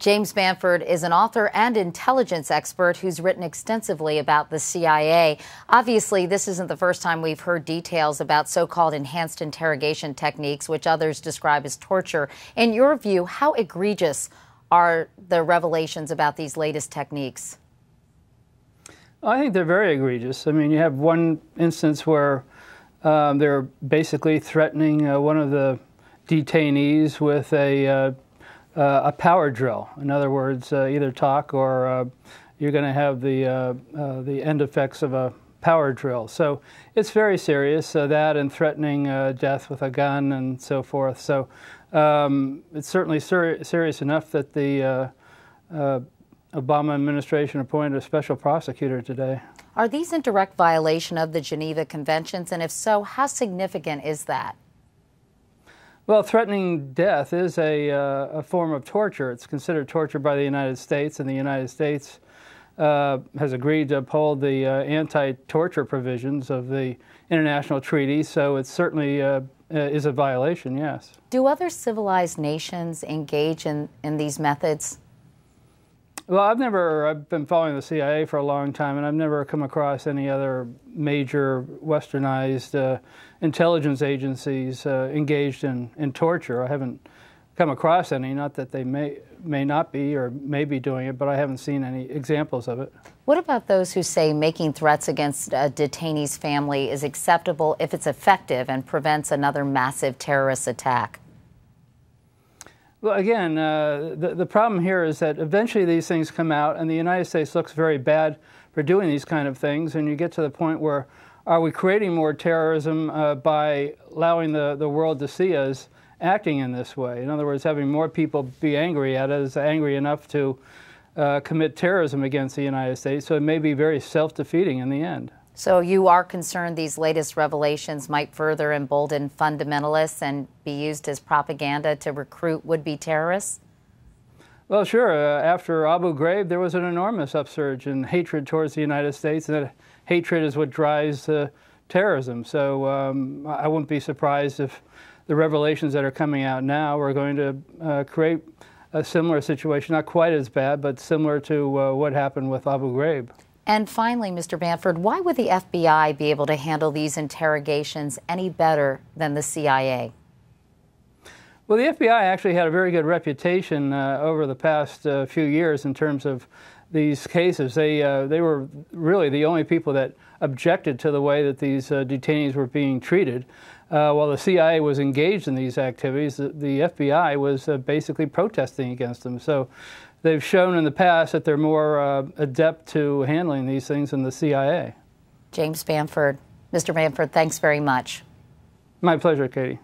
James Bamford is an author and intelligence expert who's written extensively about the CIA. Obviously, this isn't the first time we've heard details about so-called enhanced interrogation techniques, which others describe as torture. In your view, how egregious are the revelations about these latest techniques? I think they're very egregious. I mean, you have one instance where they're basically threatening one of the detainees with a power drill. In other words, either talk or you're going to have the end effects of a power drill. So it's very serious, that and threatening death with a gun and so forth. So it's certainly serious enough that the Obama administration appointed a special prosecutor today. Are these in direct violation of the Geneva Conventions? And if so, how significant is that? Well, threatening death is a form of torture. It's considered torture by the United States, and the United States has agreed to uphold the anti-torture provisions of the international treaty, so it certainly is a violation, yes. Do other civilized nations engage in these methods? Well, I've been following the CIA for a long time, and I've never come across any other major westernized intelligence agencies engaged in torture. I haven't come across any, not that they may not be or may be doing it, but I haven't seen any examples of it. What about those who say making threats against a detainee's family is acceptable if it's effective and prevents another massive terrorist attack? Well, again, the problem here is that eventually these things come out, and the United States looks very bad for doing these kind of things, and you get to the point where are we creating more terrorism by allowing the world to see us acting in this way? In other words, having more people be angry at us, angry enough to commit terrorism against the United States, so it may be very self-defeating in the end. So you are concerned these latest revelations might further embolden fundamentalists and be used as propaganda to recruit would-be terrorists? Well, sure. After Abu Ghraib, there was an enormous upsurge in hatred towards the United States, and that hatred is what drives terrorism. So I wouldn't be surprised if the revelations that are coming out now are going to create a similar situation, not quite as bad, but similar to what happened with Abu Ghraib. And finally, Mr. Bamford, why would the FBI be able to handle these interrogations any better than the CIA? Well, the FBI actually had a very good reputation over the past few years in terms of these cases. They were really the only people that objected to the way that these detainees were being treated. While the CIA was engaged in these activities, the FBI was basically protesting against them. So they've shown in the past that they're more adept to handling these things than the CIA. James Bamford. Mr. Bamford, thanks very much. My pleasure, Katie.